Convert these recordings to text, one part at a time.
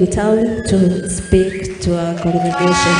in town to speak to our congregation.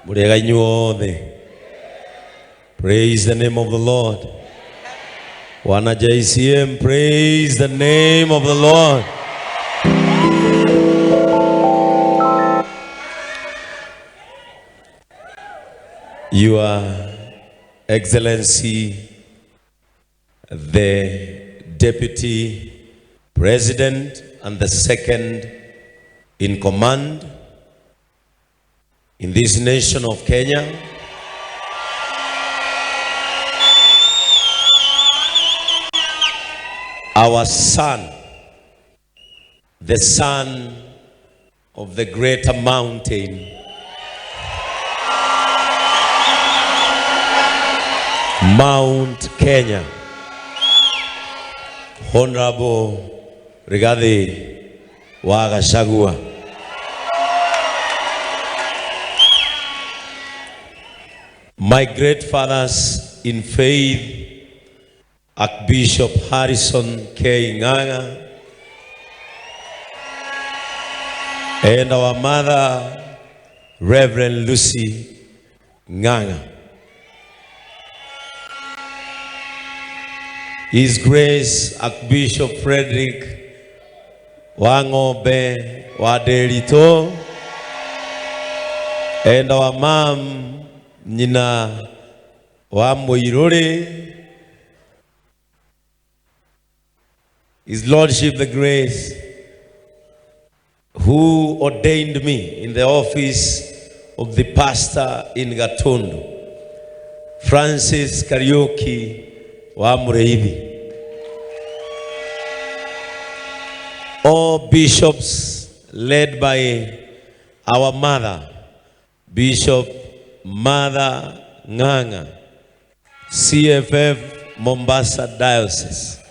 Murega nyuothe. Praise the name of the Lord. Wana JCM, praise the name of the Lord. Your Excellency, the Deputy President and the second in command in this nation of Kenya, our son, the son of the greater mountain, Mount Kenya, Honorable Rigathi wa Gachagua. My great fathers in faith, Archbishop Harrison K. Ng'ang'a, and our mother, Reverend Lucy Ng'ang'a. His Grace Archbishop Frederick Wangobe Waderito, and our mom, Nina wa Moirore, His Lordship the Grace, who ordained me in the office of the pastor in Gatundu, Francis Kariuki wa Mureithi. All bishops led by our mother, Bishop Mother Ng'ang'a, CFF Mombasa Diocese.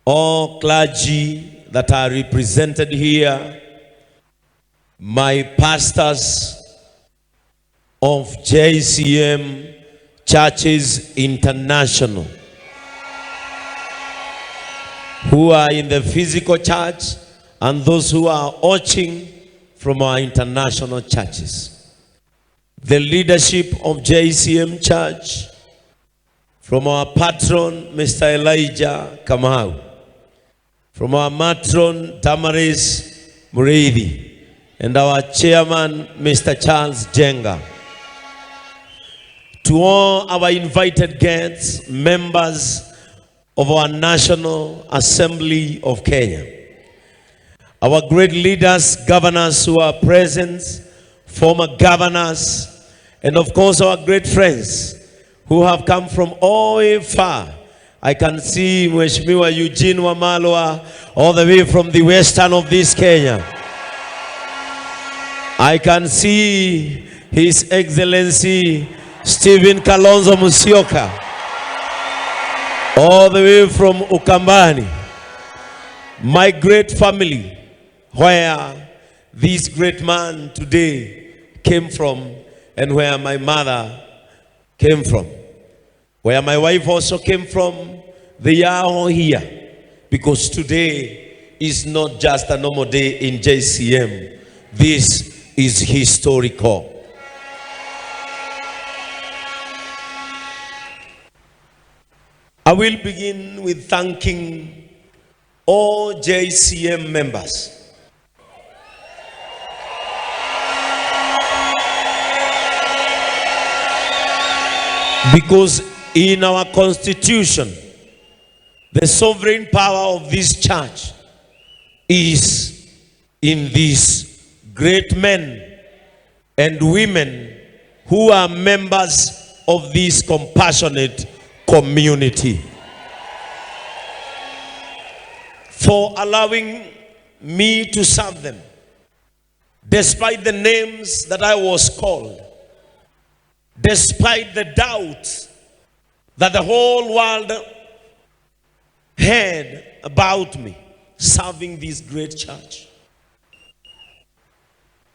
All clergy that are represented here, my pastors of JCM Churches International, who are in the physical church, and those who are watching from our international churches. The leadership of JCM Church, from our patron, Mr. Elijah Kamau, from our matron, Damaris Mureithi, and our chairman, Mr. Charles Jenga. To all our invited guests, members of our National Assembly of Kenya, our great leaders, governors who are present, former governors, and of course our great friends who have come from all way far. I can see Mheshimiwa Eugene Wamalwa all the way from the western of this Kenya. I can see His Excellency Stephen Kalonzo Musyoka all the way from Ukambani. My great family, where this great man today came from, and where my mother came from, where my wife also came from. They are all here because today is not just a normal day in JCM. This is historical. I will begin with thanking all JCM members. Because in our constitution, The sovereign power of this church is in these great men and women who are members of this compassionate community. For allowing me to serve them, despite the names that I was called, despite the doubts that the whole world had about me serving this great church.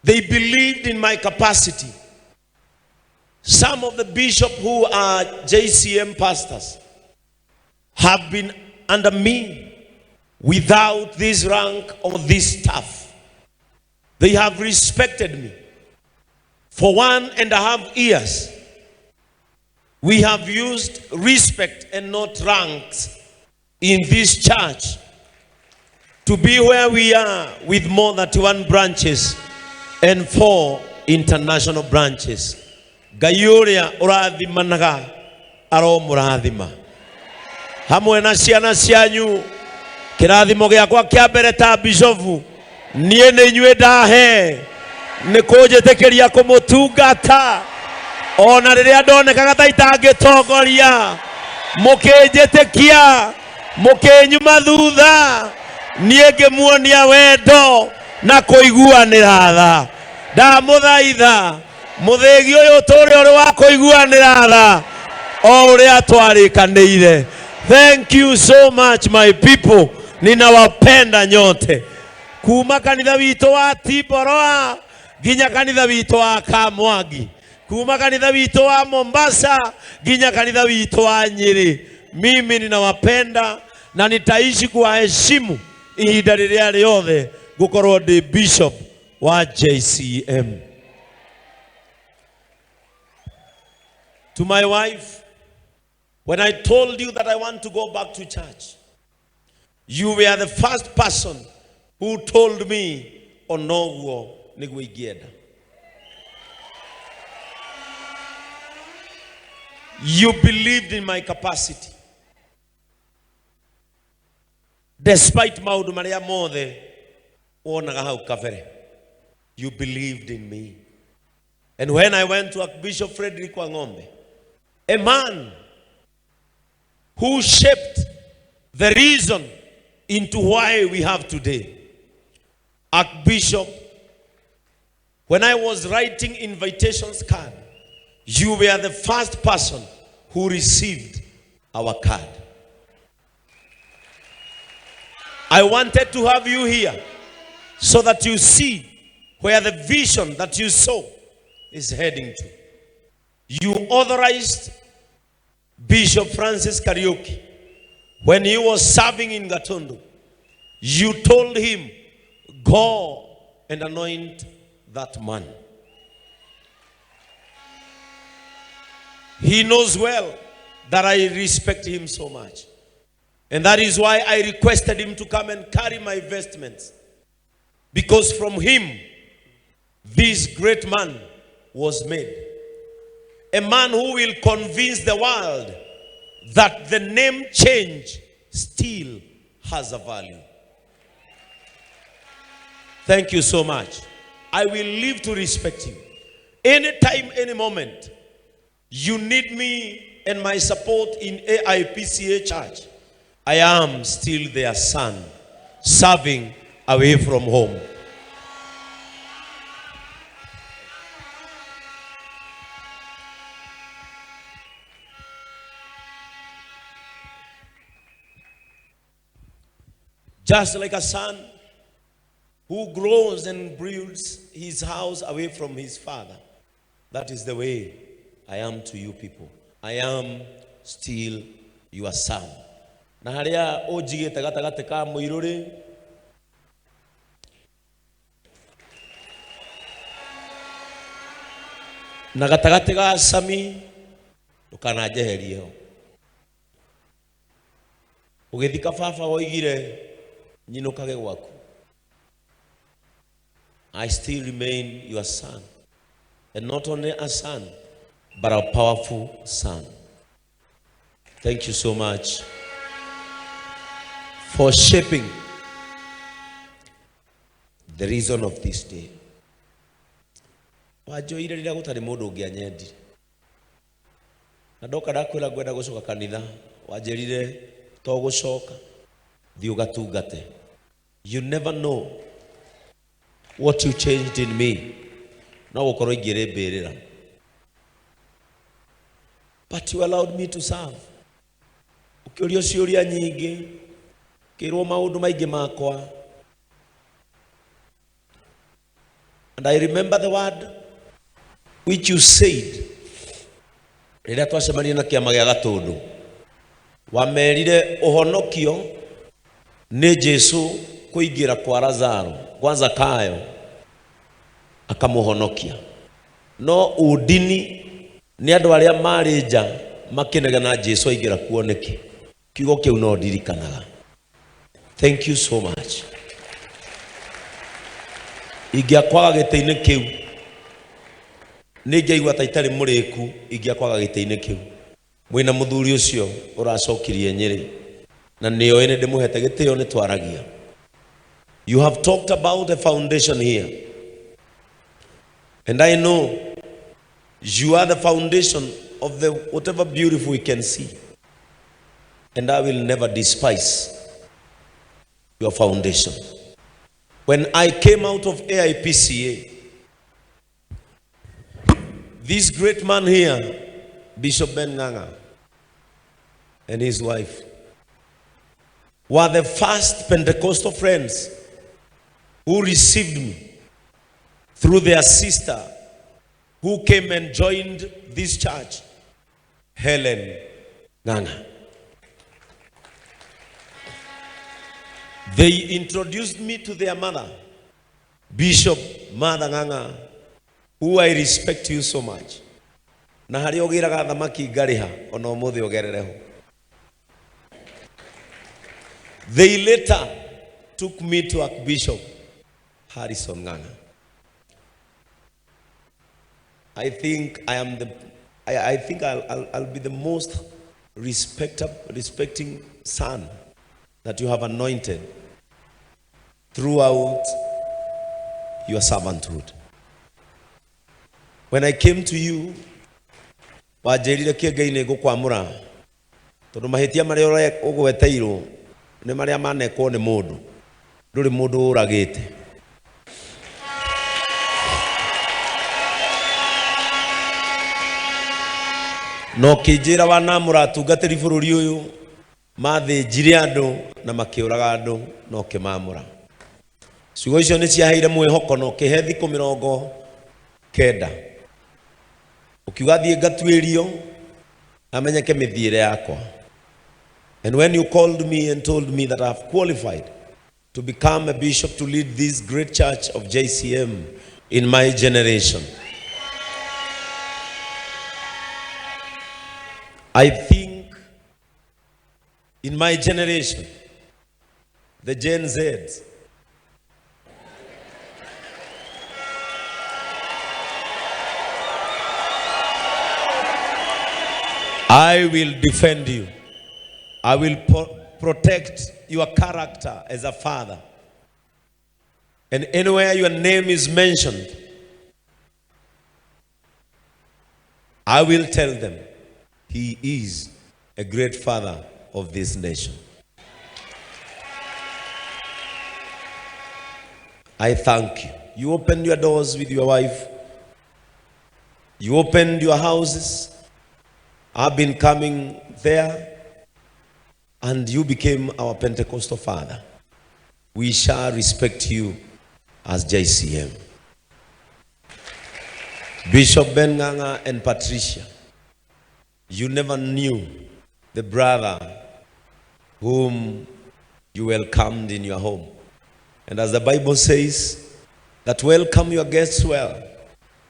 They believed in my capacity. Some of the bishops who are JCM pastors have been under me without this rank or this staff. They have respected me. For 1.5 years, we have used respect and not ranks in this church to be where we are, with more than 21 branches and 4 international branches. Gayuria uradhimanaga aro muradhima. Hamwe na ciana cianyu kirathimo giakwa kia mbere ta bishofu nie ni inyue ndahe ni kunjitikiria kumutungata ona riria ndonekaga ta itangitongoria mukinjitikia mukinyuma thutha nie ngimuonia wendo na kuiguanira tha ndamuthaitha muthigi uyu turi uri wa kuiguanira tha o uria twarikanire. Thank you so much my people, ninawapenda nyote, kuma kanitha witu wa Tiboroa ginya kanitha witu wa Kamwangi, kuma kanitha witu wa Mombasa ginya kanitha witu wa Nyeri. Mimi ninawapenda na nitaishi kuwaheshimu ihinda riria riothe gukorwo ndi bishop wa JCM. To my wife, when I told you that I want to go back to church, you were the first person who told me onoguo niguigienda. You believed in my capacity. Despite maundu maria mothe wonaga hau kabere, you believed in me. And when I went to Archbishop Fadhiri Wang'ombe, a man who shaped the reason into why we have today, Archbishop, when I was writing invitations card, you were the first person who received our card. I wanted to have you here so that you see where the vision that you saw is heading to. You authorized Bishop Francis Kariuki when he was serving in Gatundu. You told him, go and anoint that man. He knows well that I respect him so much. And that is why I requested him to come and carry my vestments. Because from him, this great man was made. A man who will convince the world that the name change still has a value. Thank you so much. I will live to respect you. Anytime, any moment, you need me and my support in AIPCA Church, I am still their son, serving away from home. Just like a son who grows and builds his house away from his father, that is the way I am to you people. I am still your son. Na haria ojigite gatagate ka muiruri na gatagate ga Sami ukanajeherie ho ugithika baba woigire nyinukage gwaku. I still remain your son, and not only a son but a powerful son. Thank you so much. for shaping the reason of this day. Wajoire rira gutari mundu ungianyendire na ndoka ndakwira ngwenda gucoka kanitha wanjirire to gucoka thi ugatungate. You never know what you changed in me no gukorwo ingirembirira, but you allowed me to serve. Ukiurio ciuria nyingi kirwo maundu maingi makwa, and I remember the word which you said rĩrĩa twacemania na kĩama gĩa Gatundu. Wamerire ũhonokio nĩ Jesu kũingĩra kwa Lazaro kwa Zakayo akamũhonokia, no udini nĩ andũ arĩa marĩ nja makĩnegena Jesu aingĩra kuo nĩkĩ. Kiugo kĩu no ndirikanaga. Thank you so much. Ingĩakwaga gĩtĩ-inĩ kĩu nĩngĩigua ta itarĩ mũrĩku. Ingĩakwaga gĩtĩ-inĩ kĩu mwĩna mũthuri ũcio ũracokirie Nyĩrĩ na nĩoĩ nĩ ndĩmũhete gĩtĩo nĩ twaragia. You have talked about a foundation here, and I know you are the foundation of the whatever beautiful we can see, and I will never despise your foundation. When I came out of AIPCA, this great man here, Bishop Ben Nganga, and his wife, were the first Pentecostal friends who received me through their sister who came and joined this church, Helen Nganga. They introduced me to their mother, Bishop Mother Nganga, who I respect you so much. Na hari ogiraga thamaki ngariha ona umuthi ogerereho. They later took me to Archbishop Harrison Nganga. I think I'll be the most respecting son that you have anointed throughout your servanthood. When I came to you, wajerire kĩengai gũkwamũra tondũ mahĩtia marĩa ũgweteirwo nĩ marĩa manekwo nĩ mũndũ, ndũrĩ mũndũ ũragĩte. No kĩnjĩra wanamũra atungatĩri bũrũri ũyũ mathĩnjire andũ na makĩũraga andũ no kĩmamũra. Ciugo icio nĩ ciaheire mwĩhoko no kĩhe thikũ 90 ukiuga thiĩ ngatuĩrio amenyeke mĩthiĩre yakwa. And when you called me and told me that I have qualified to become a bishop to lead this great church of JCM in my generation, I think in my generation, the Gen Zs, I will defend you. I will protect your character as a father. And anywhere your name is mentioned, I will tell them, he is a great father of this nation. I thank you. You opened your doors with your wife. You opened your houses. I've been coming there, and you became our Pentecostal father. We shall respect you as JCM. Bishop Ben Nganga and Patricia, you never knew the brother whom you welcomed in your home. And as the Bible says, that welcome your guests well,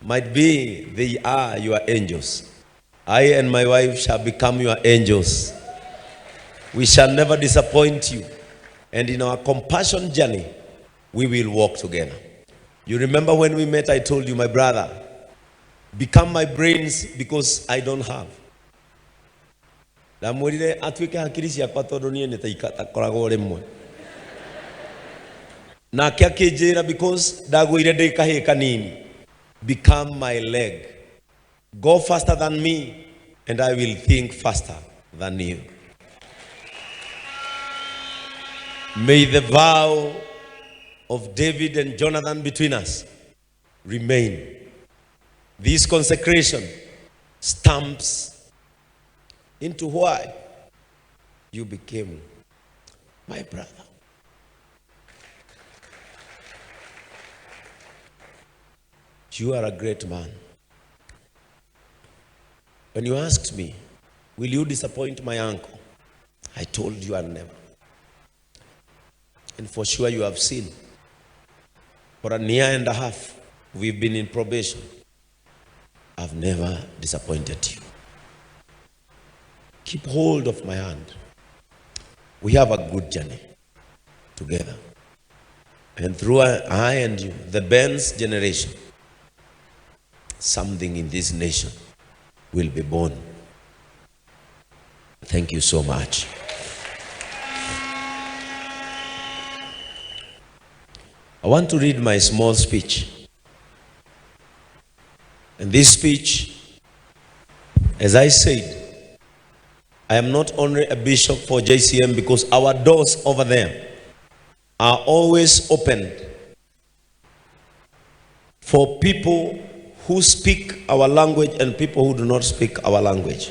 might be they are your angels. I and my wife shall become your angels. We shall never disappoint you. And in our compassion journey, we will walk together. You remember when we met, I told you, my brother, become my brains because I don't have. Ndamwirire atuike hakiri ciakwa tondu nie ni takoragwo rimwe. Nake akinjira because ndagwire ndi kahii kanini. Become my leg. Go faster than me and I will think faster than you. May the vow of David and Jonathan between us remain. This consecration stamps into why you became my brother. You are a great man. When you asked me, will you disappoint my uncle? I told you I'll never. And for sure you have seen, for a year and a half, we've been in probation. I've never disappointed you. Keep hold of my hand. We have a good journey together. And through I and you, the Benz generation, something in this nation will be born. Thank you so much. I want to read my small speech. And this speech, as I said, I am not only a bishop for JCM because our doors over there are always opened for people who speak our language and people who do not speak our language.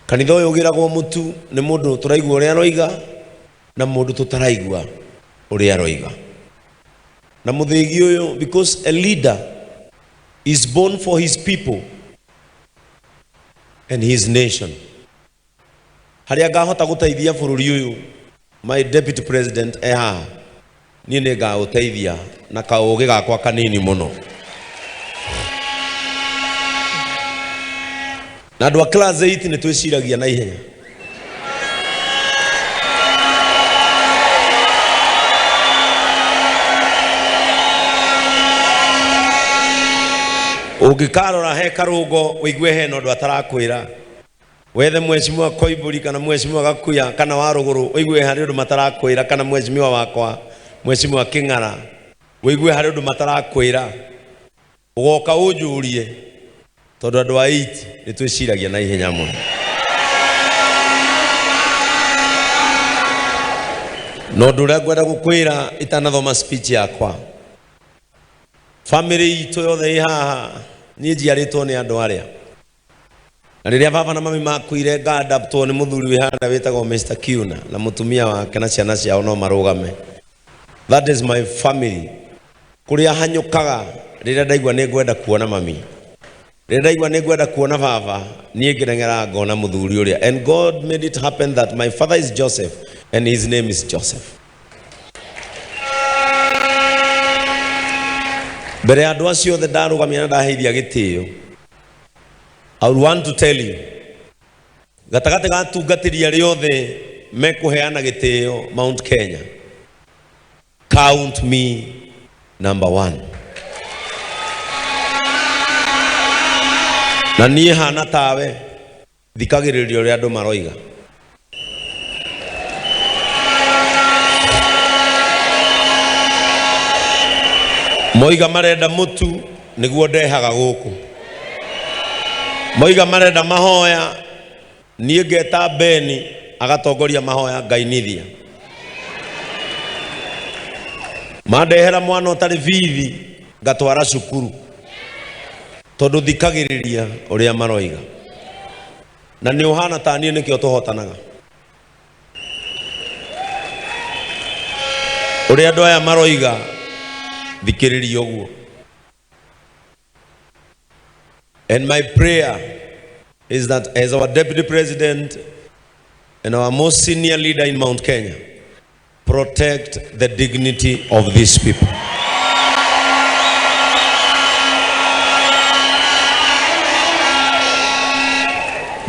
Kanitha uyu giragwo mutu ni mundu turaigua uria aroiga na mundu tutaraigua uria aroiga. Na muthigi uyu, because a leader is born for his people and his nation. Haria ngahota guteithia bururi uyu, my deputy president nie ne ga uteithia na kauge gakwa kanini muno. Na andu a class 8 ni twiciragia na ihenya. Ugikarora he karungo wigue he no ndu atarakwira wethe mweshimiwa Koiburi kana mweshimiwa Gakuya kana Waruguru wigue hari ndu matarakwira kana mweshimiwa wakwa mweshimiwa King'ara wigue hari ndu matarakwira ugoka ujurie tondu andu a 8 ni twiciragia na ihenya muno. No ndu ria ngwenda gukwira itanathoma speech yakwa, family itu yothe ihaha ni njiaritwo ni andu aria na riria baba na mami makuire ngadaptwo ni muthuri wihanda witagwo Mr. Kiuna na mutumia wake na ciana ciao no marugame. That is my family. Kuria hanyukaga riria ndaigua ni ngwenda kuona mami, riria ndaigua ni ngwenda kuona baba, nie ngirengera ngona muthuri uria. And God made it happen that my father is Joseph and his name is Joseph. Bere andu acio the ndarugamia na ndaheithia gitio. I would want to tell you, gatagate ga tungatiria riothe mekuheana gitio Mount Kenya, count me number 1. Na nie hana tawe thikagiririo ria andu maroiga. Moiga marenda mutu niguo ndehaga guku. Moiga marenda mahoya nie ngeta Beni agatongoria mahoya ngainithia. Mandehera mwana utari vithi ngatwara cukuru tondu thikagiriria uria maroiga. Na ni uhana ta nie nikio tuhotanaga. Uria andu aya maroiga thikiriria uguo. And my prayer is that as our deputy president and our most senior leader in Mount Kenya, protect the dignity of these people.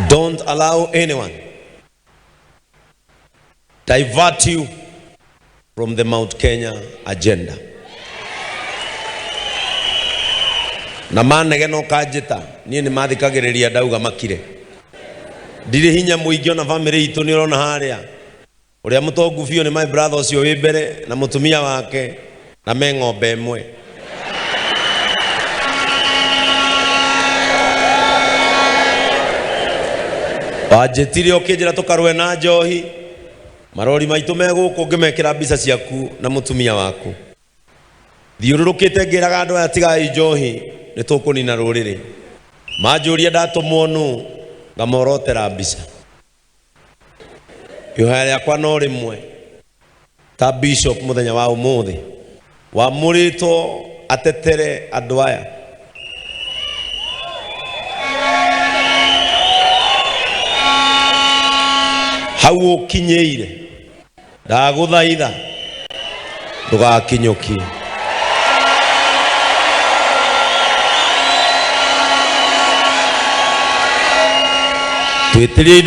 Don't allow anyone divert you from the Mount Kenya agenda. Na manege no kanjita nie ni mathikagiriria ndauga makire ndire hinya muingio na family itu ni urona haria uria mutongu bio ni my brother ucio wi mbere na mutumia wake na me ng'ombe imwe. Wajetirio ukijira tukarwe na njohi marori maitu me guku ngimekira mbica ciaku na mutumia waku thiururukite ngiraga andu aya tigai njohi ni tukunina ruriri manjuria ndatumwo nu ngamorotera mbica yohaya yakwa no rimwe ta bishop muthenya wa umuthi wa murito atetere andu aya hau ukinyeire ndaguthaitha ndugakinyukie twitirie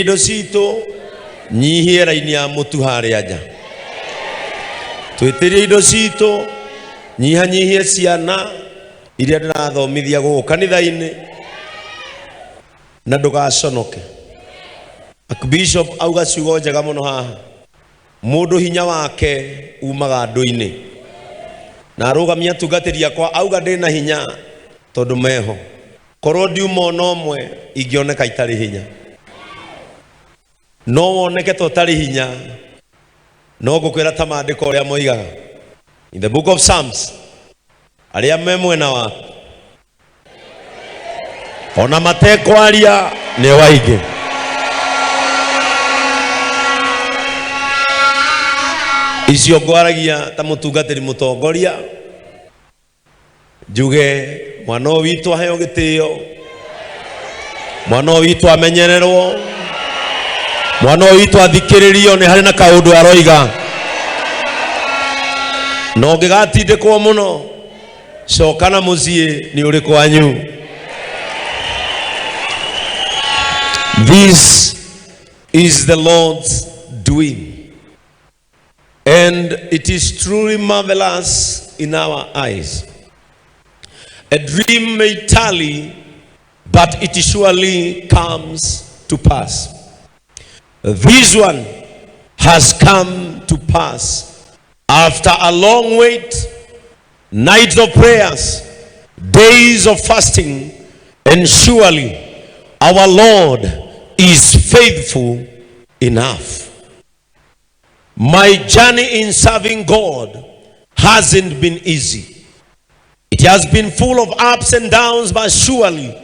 indo citu nyihie raini ya mutu haria nja twitirie indo citu nyihanyihie ciana iria ndirathomithia guku kanitha-ini na ndugaconoke. Bishop auga ciugo njega muno haha mundu hinya wake umaga andu-ini na arugamia tungatiria kwa auga ndina hinya tondu meho korwo ndiuma no mwe ingioneka itari hinya no woneke to tari hinya no gukwira ta maandiko uria moigaga in the book of Psalms aria me mwena waku ona matekwaria ni waingi icio ngwaragia ta mutungatiri mutongoria njuge mwana witu aheo gitio mwana witu amenyererwo mwana witu athikiririo ni hari na kaundu aroiga no ngigatindikwo muno cokana mucie ni uri kwanyu. This is the Lord's doing. And it is truly marvelous in our eyes. A dream may tarry, but it surely comes to pass. This one has come to pass after a long wait, nights of prayers, days of fasting, and surely our Lord is faithful enough. My journey in serving God hasn't been easy. It has been full of ups and downs, but surely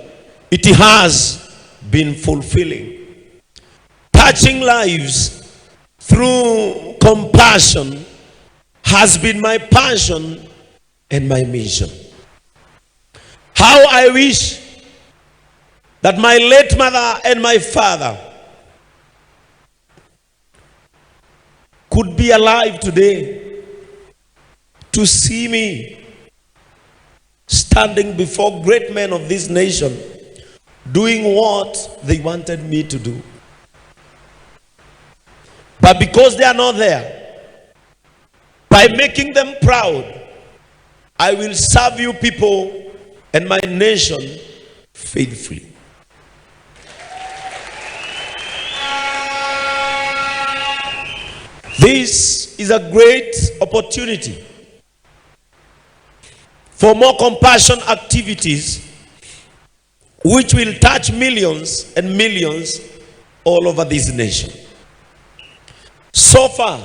it has been fulfilling. Touching lives through compassion has been my passion and my mission. How I wish that my late mother and my father could be alive today to see me standing before great men of this nation doing what they wanted me to do. But because they are not there, by making them proud, I will serve you people and my nation faithfully. This is a great opportunity for more compassion activities which will touch millions and millions all over this nation. So far,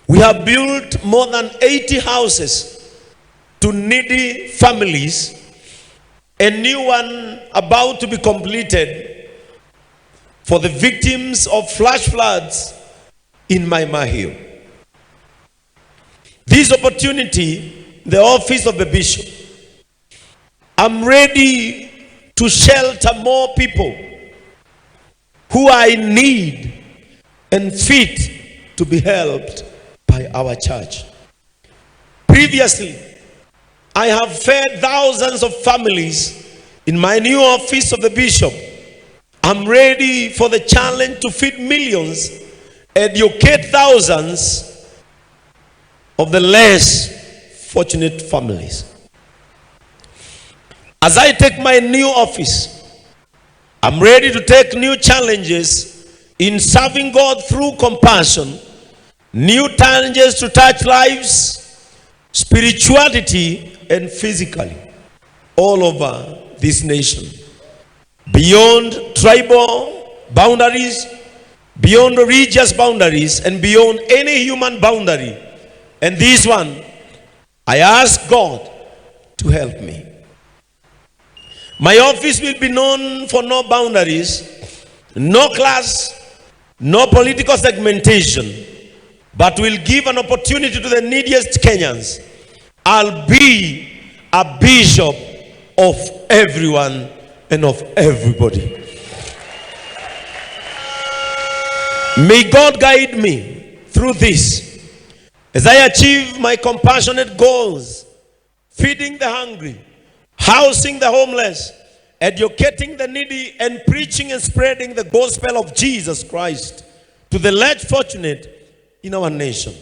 we have built more than 80 houses to needy families, a new one about to be completed for the victims of flash floods in Hill. This opportunity, the office of the bishop, I'm ready to shelter more people who are in need and fit to be helped by our church. Previously, I have fed thousands of families in my new office of the bishop. I'm ready for the challenge to feed millions, educate thousands of the less fortunate families. As I take my new office, I'm ready to take new challenges in serving God through compassion, new challenges to touch lives, spirituality, and physically all over this nation. Beyond tribal boundaries, beyond religious boundaries, and beyond any human boundary. And this one, I ask God to help me. My office will be known for no boundaries, no class, no political segmentation, but will give an opportunity to the neediest Kenyans. I'll be a bishop of everyone and of everybody. May God guide me through this as I achieve my compassionate goals, feeding the hungry, housing the homeless, educating the needy, and preaching and spreading the gospel of Jesus Christ to the less fortunate in our nation.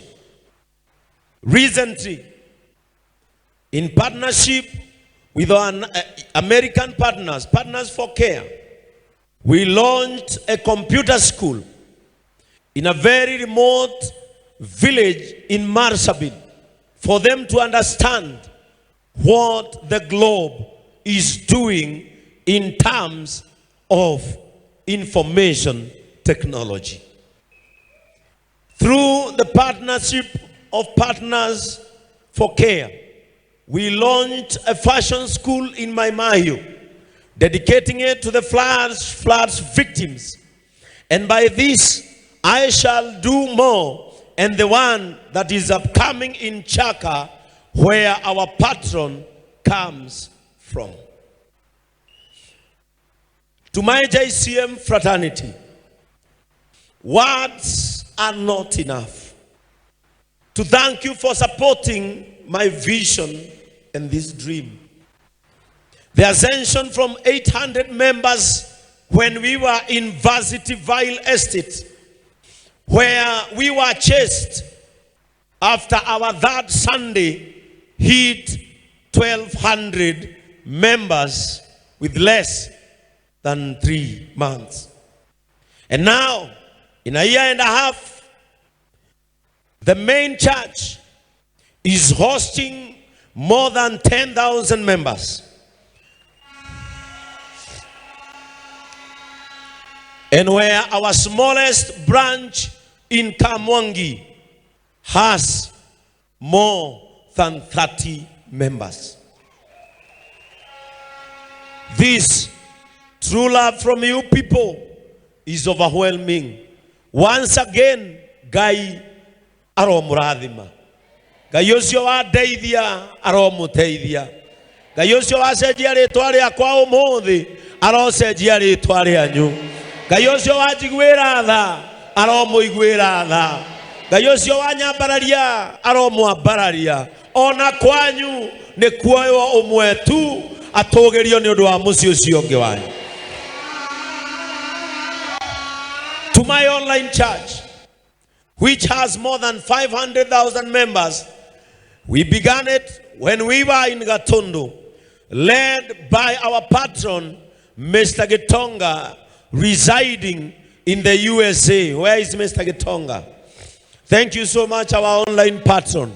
Recently, in partnership with our American Partners for Care, we launched a computer school in a very remote village in Marsabit for them to understand what the globe is doing in terms of information technology. Through the partnership of Partners for Care, we launched a fashion school in Maimahiu, dedicating it to the floods victims. And by this, I shall do more, and the one that is upcoming in Chaka, where our patron comes from. To my JCM fraternity, words are not enough to thank you for supporting my vision and this dream. The ascension from 800 members when we were in Varsity Vile Estate, where we were chased after our third Sunday, hit 1,200 members with less than 3 months. And now, in a year and a half, the main church is hosting more than 10,000 members. And where our smallest branch in Kamwangi has more than 30 members. This true love from you people is overwhelming. Once again, Gai aromurathima. Gai ucio wa deithia aromuteithia. Gai ucio wa cenjia ritwa riakwa umuthi arocenjia ritwa rianyu. Ngai ucio wanjiguira tha aromuiguira tha. Ngai ucio wanyambararia aromwambararia. Ona kwanyu ni kuoywo umwe tu atugirio ni undu wa muci ucio ungi wanyu. To my online church, which has more than 500,000 members, we began it when we were in Gatundu, led by our patron, Mr. Gitonga, residing in the USA. Where is Mr. Gitonga? Thank you so much, our online patron.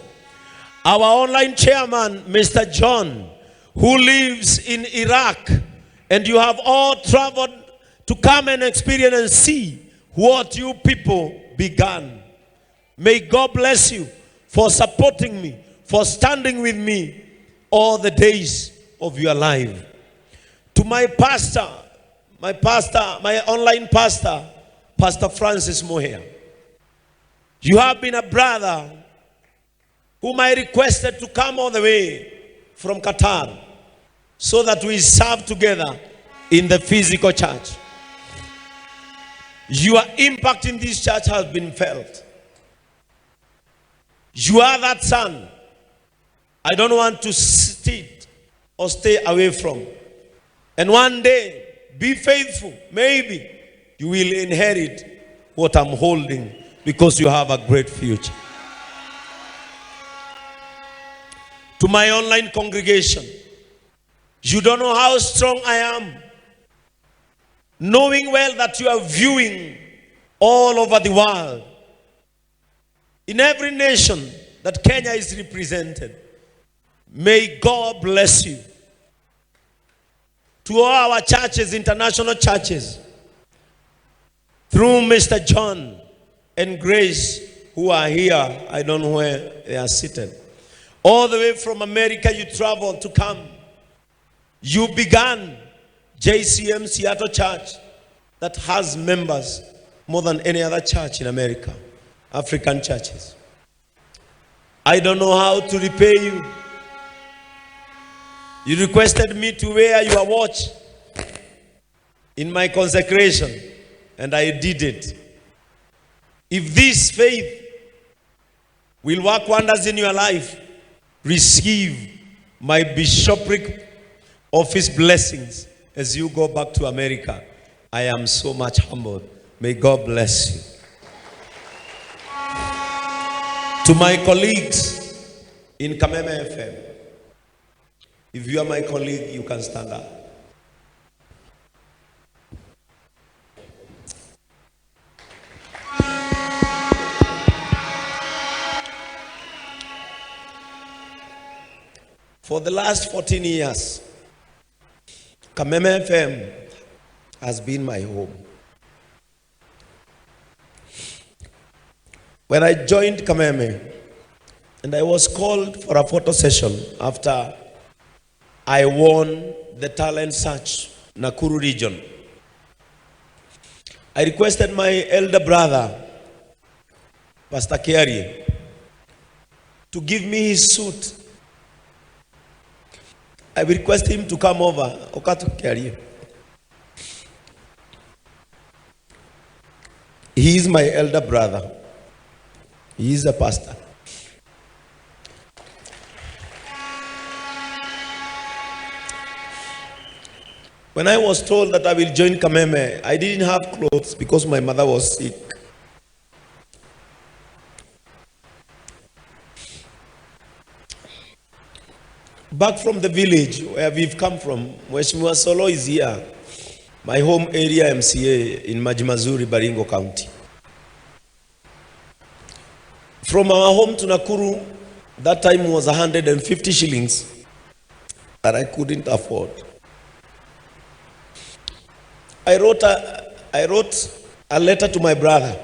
Our online chairman, Mr. John, who lives in Iraq, and you have all traveled to come and experience and see what you people began. May God bless you for supporting me, for standing with me all the days of your life. To my pastor, my online pastor, Pastor Francis Moher. You have been a brother whom I requested to come all the way from Qatar so that we serve together in the physical church. Your impact in this church has been felt. You are that son I don't want to sit or stay away from. And one day, be faithful. Maybe you will inherit what I'm holding because you have a great future. To my online congregation, you don't know how strong I am. knowing well that you are viewing all over the world, in every nation that Kenya is represented. May God bless you. To all our churches, international churches, through Mr. John and Grace, who are here, I don't know where they are seated. All the way from America, you traveled to come. You began JCM Seattle Church that has members more than any other church in America, African churches. I don't know how to repay you. You requested me to wear your watch in my consecration, and I did it. If this faith will work wonders in your life, receive my bishopric office blessings as you go back to America. I am so much humbled. May God bless you. To my colleagues in Kameme FM, if you are my colleague, you can stand up. For the last 14 years, Kameme FM has been my home. When I joined Kameme, and I was called for a photo session after I won the talent search, Nakuru region. I requested my elder brother, Pastor Kiari, to give me his suit. I request him to come over. Okatu Kiari. He is my elder brother. He is a pastor. When I was told that I will join Kameme, I didn't have clothes because my mother was sick. Back from the village where we've come from, Mheshimiwa Solo is here, my home area MCA in Majimazuri, Baringo County. From our home to Nakuru, that time was 150 shillings that I couldn't afford. I wrote a letter to my brother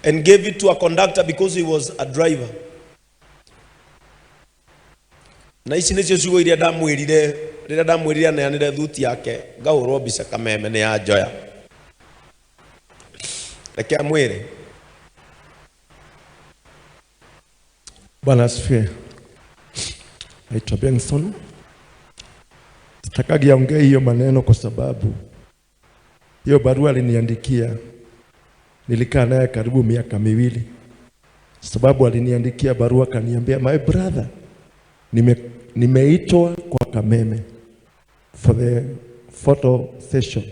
and gave it to a conductor because he was a driver. Na ici nĩcio ciugo iria ndamwĩrire rĩrĩa ndamwĩrire aneanĩre thuti yake ngahũrwo mbica Kameme nĩ ya njoya. Reke amwĩre. Bwana asifiwe. Naitwa Benson. Sitakagia ongea hiyo maneno kwa sababu hiyo barua aliniandikia, nilikaa naye karibu miaka miwili. Sababu aliniandikia barua kaniambia, my brother, nimeitwa kwa Kameme for the photo session.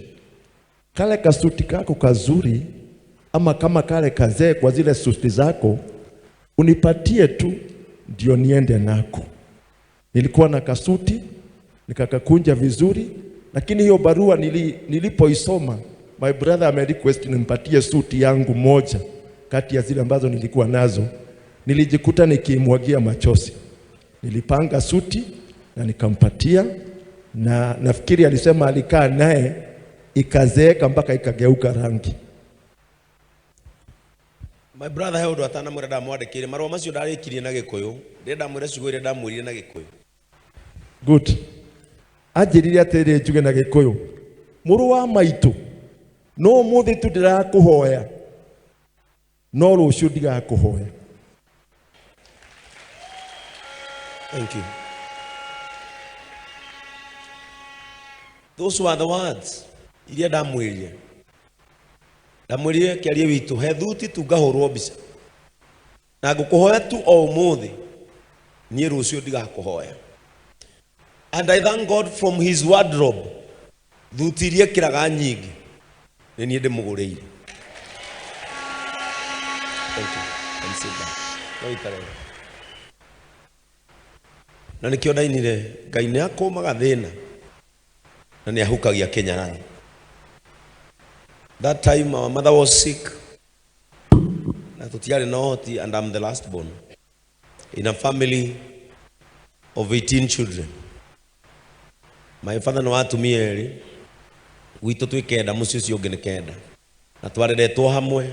Kale kasuti kako kazuri ama kama kale kazee kwa zile suti zako unipatie tu ndio niende nako. Nilikuwa na kasuti nikakakunja vizuri, lakini hiyo barua nilipoisoma, my brother ame request nimpatie suti yangu moja kati ya zile ambazo nilikuwa nazo. Nilijikuta nikimwagia machozi. Nilipanga suti na nikampatia, na nafikiri alisema alikaa naye ikazeeka mpaka ikageuka rangi. My brother held watana murada mwandikire marwa macio ndarikirie na Gikuyu, ndenda mwire ciugo iria ndamwirire na Gikuyu. Good. Ajirire atĩrĩ njuge na Gĩkũyũ, mũrũ wa maitũ, no mũthĩ tu ndĩrakũhoya, no rũciũ ndigakũhoya. Thank you. Those were the words iria ndamwĩrire. Ndamwĩrire Kĩarie witũ, he thuti tu ngahũrwo mbica, na ngũkũhoya tu o ũmũthĩ, niĩ rũciũ ndigakũhoya. And I thank God from his wardrobe, thuti iria kiraga nyingi nĩ niĩ ndĩmũgũrĩire. Thank you. And sit down. No ikare. Na nĩkĩo ndainire, Ngai nĩ akũmaga thĩna na nĩ ahukagia kĩnyararo. That time our mother was sick. Na tutiari na hoti, and I'm the last born in a family of 18 children. My father no atumia eri gwitũ twĩ kenda, mũciĩ ũcio ũngĩ nĩ kenda, na twareretwo hamwe,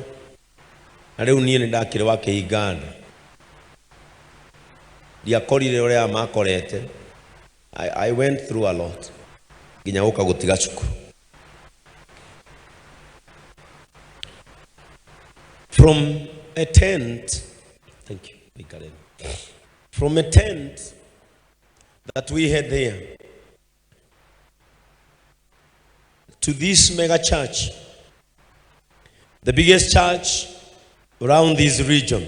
na rĩu niĩ nĩ ndakĩrĩ wa kĩhinganda. Ndiakorire ũrĩa makorete. I went through a lot nginya gũka gũtiga cukuru. From a tent, thank you, from a tent that we had there to this mega church, the biggest church around this region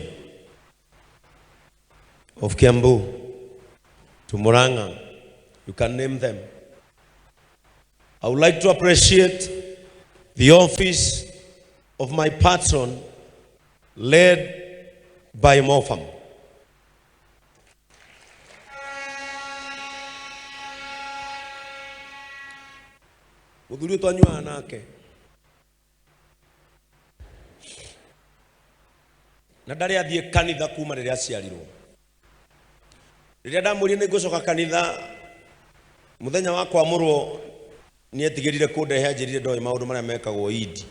of Kiambu, to Murang'a, you can name them. I would like to appreciate the office of my patron, led by Mofam. Muthuri twanyua nake na ndari athie kanitha kuma riria aciarirwo. Riria ndamwirire nĩ ngũcoka kanitha muthenya wa kwamũrwo nĩ etigĩrire kũndehe, anjĩrire ndoĩ maũndũ marĩa mekagwo Idi.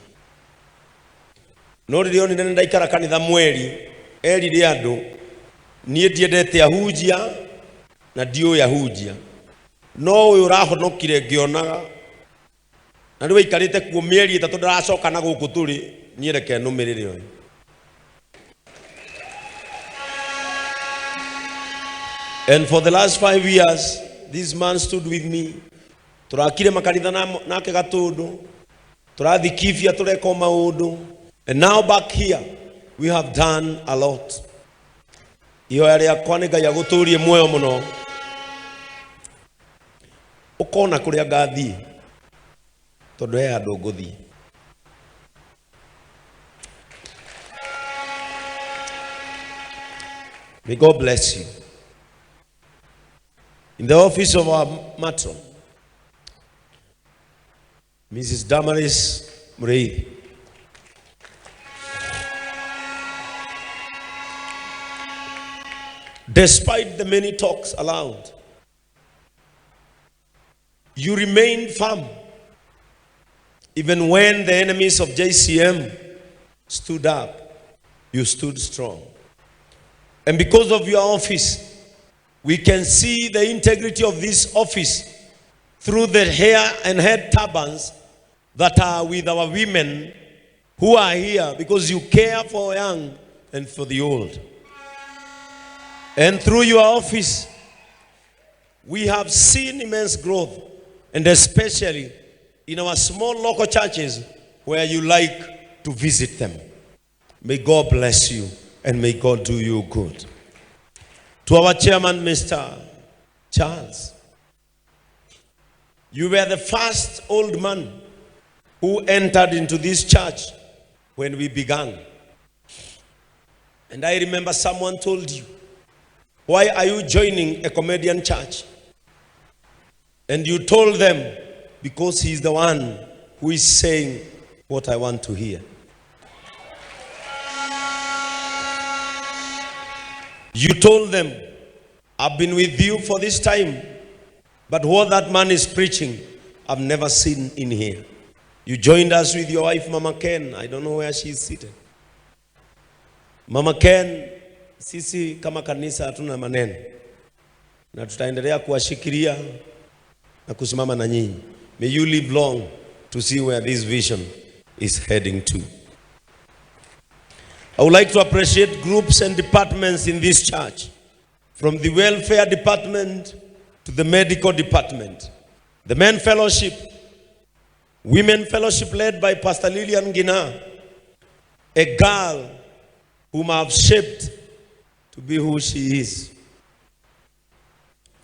No rĩrĩa onire nĩ ndaikara kanitha mweri, erire andũ niĩ ndiendete ahunjia na ndiũĩ ahunjia, no ũyũ ũrahonokire ngĩonaga, na rĩu aikarĩte kuo mĩeri ĩtatũ ndaracoka na gũkũ tũrĩ, niĩ reke nũmĩrĩre ũyũ. And for the last 5 years, this man stood with me. Turakire makanitha nake Gatũndũ, tũrathikithia tureka maũndũ. And now back here, we have done a lot. Ihoya rĩakwa nĩ Ngai agũtũrie muoyo mũno. Ũkona kũrĩa ngathiĩ, tondũ he handũ ngũthiĩ. May God bless you. In the office of our matron, Mrs. Damaris Murray, despite the many talks aloud, you remained firm. Even when the enemies of JCM stood up, you stood strong. And because of your office, we can see the integrity of this office through the hair and head turbans that are with our women who are here, because you care for young and for the old. And through your office, we have seen immense growth, and especially in our small local churches where you like to visit them. May God bless you and may God do you good. To our chairman, Mr. Charles, you were the first old man who entered into this church when we began. And I remember someone told you, why are you joining a comedian church? And you told them, because he's the one who is saying what I want to hear. You told them, I've been with you for this time, but what that man is preaching, I've never seen in here. You joined us with your wife, Mama Ken. I don't know where she's seated. Mama Ken, sisi kama kanisa hatuna maneno, na tutaendelea kuwashikilia na kusimama na nyinyi. May you live long to see where this vision is heading to. I would like to appreciate groups and departments in this church, from the welfare department to the medical department, the men fellowship, women fellowship led by Pastor Lillian Gina, a girl whom I have shaped to be who she is.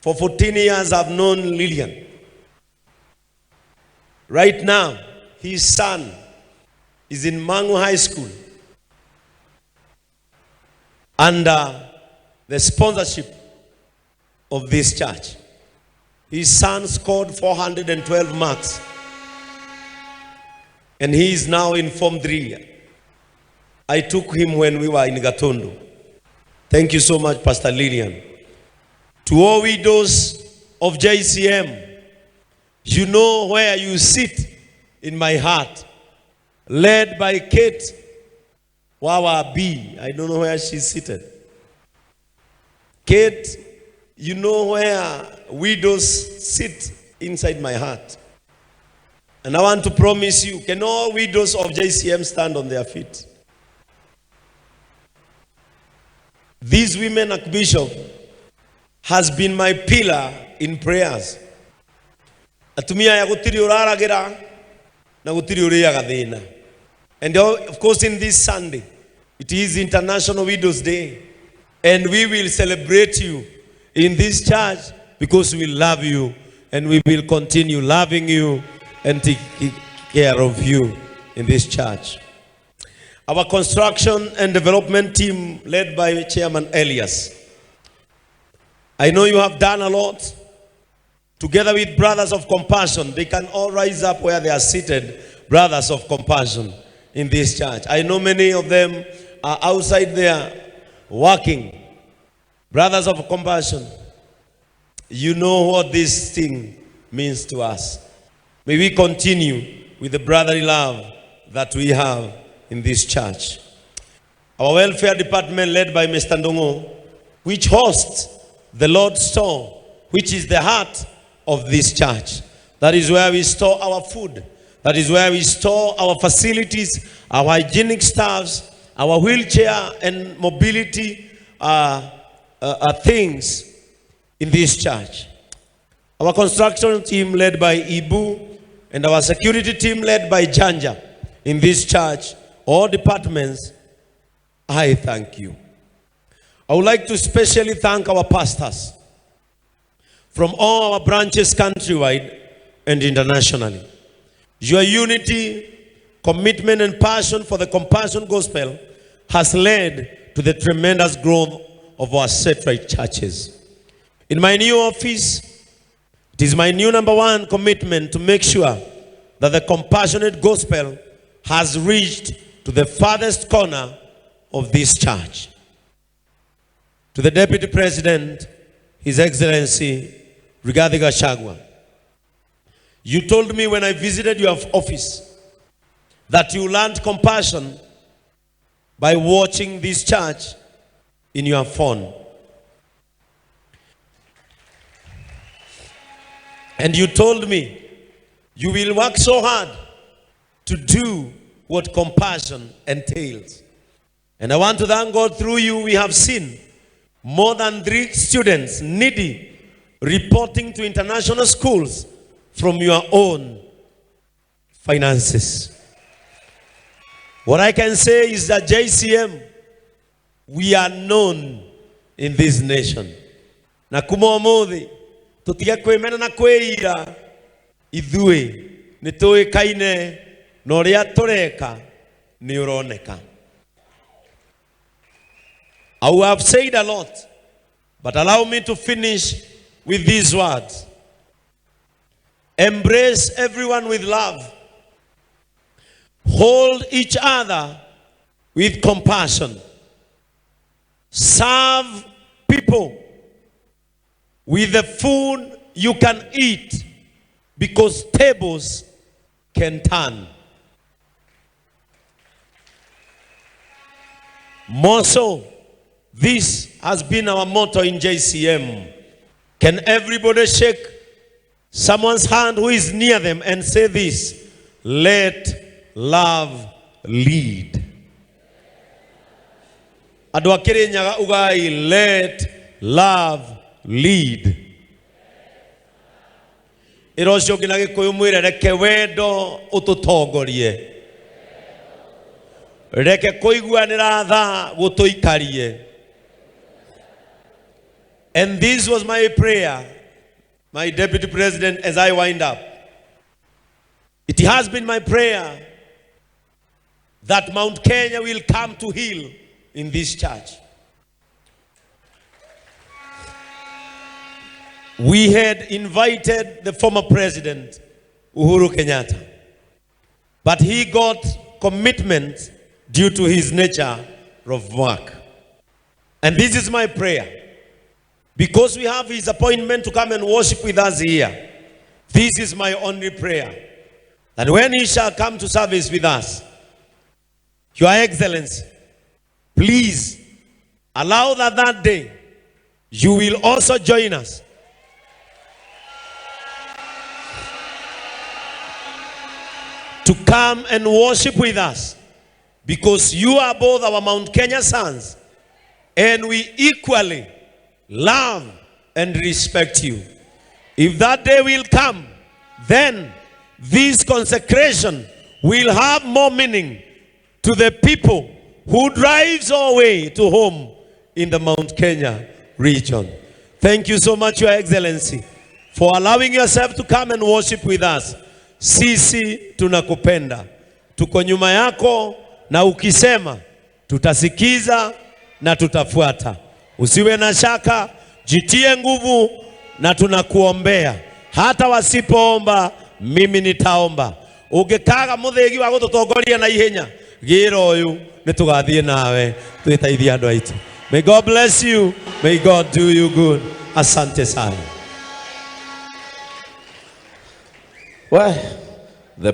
For 14 years I've known Lillian. Right now, his son is in Mangu High School under the sponsorship of this church. His son scored 412 marks. and he is now in Fadhiri. I took him when we were in Gatondo. Thank you so much, Pastor Lillian. To all widows of JCM, you know where you sit in my heart. Led by Kate Wawa B. I don't know where she's seated. Kate, you know where widows sit inside my heart. And I want to promise you, can all widows of JCM stand on their feet? This women archbishop has been my pillar in prayers. Atumia ya gutiri uraragira na gutiri uriyaga thina. And of course in this Sunday, it is International Widows Day. And we will celebrate you in this church because we love you and we will continue loving you and taking care of you in this church. Our construction and development team led by Chairman Elias. I know you have done a lot. Together with Brothers of Compassion, they can all rise up where they are seated, Brothers of Compassion in this church. I know many of them are outside there working. Brothers of Compassion, you know what this thing means to us. May we continue with the brotherly love that we have in this church. Our welfare department led by Mr. Ndongo, which hosts the Lord's store, which is the heart of this church. That is where we store our food. That is where we store our facilities, our hygienic staffs, our wheelchair and mobility things in this church. Our construction team led by Ibu and our security team led by Janja in this church, all departments, I thank you. I would like to especially thank our pastors from all our branches countrywide and internationally. Your unity, commitment, and passion for the compassion gospel has led to the tremendous growth of our satellite churches. In my new office, it is my new number one commitment to make sure that the compassionate gospel has reached to the farthest corner of this church. To the Deputy President, His Excellency Rigathi Gachagua, you told me when I visited your office that you learned compassion by watching this church in your phone. And you told me you will work so hard to do what compassion entails. And I want to thank God, through you we have seen more than 3 students needy reporting to international schools from your own finances. What I can say is that JCM, we are known in this nation. Na kumomothi tutige kwimena na kwira ithui nituikaine na uria tureka ni uroneka. I have said a lot, but allow me to finish with these words. Embrace everyone with love. Hold each other with compassion. Serve people with the food you can eat, because tables can turn. More so, this has been our motto in JCM. Can everybody shake someone's hand who is near them and say this: let love lead. Adwakiri nyaga ugai, let love lead. Irosho kinage kuyumwire reke wendo ututongorie. Reke kuiguanira tha gutuikarie. And this was my prayer, my Deputy President, as I wind up. It has been my prayer that Mount Kenya will come to heal in this church. We had invited the former President, Uhuru Kenyatta. but he got commitment due to his nature of work. And this is my prayer. Because we have his appointment to come and worship with us here, this is my only prayer. That when he shall come to service with us, Your Excellency, please allow that day you will also join us to come and worship with us, because you are both our Mount Kenya sons and we equally love and respect you. If that day will come, then this consecration will have more meaning to the people who drives our way to home in the Mount Kenya region. Thank you so much, Your Excellency, for allowing yourself to come and worship with us. Sisi tunakupenda. Tuko nyuma yako, na ukisema tutasikiza na tutafuata. Usiwe na shaka, jitie nguvu na tunakuombea. Hata wasipoomba, mimi nitaomba. Ugekaga muthegi wa gututongoria na ihenya, gira uyu nitugathie nawe twitaithia andu aitu. May God bless you. May God do you good. Asante sana. Well, the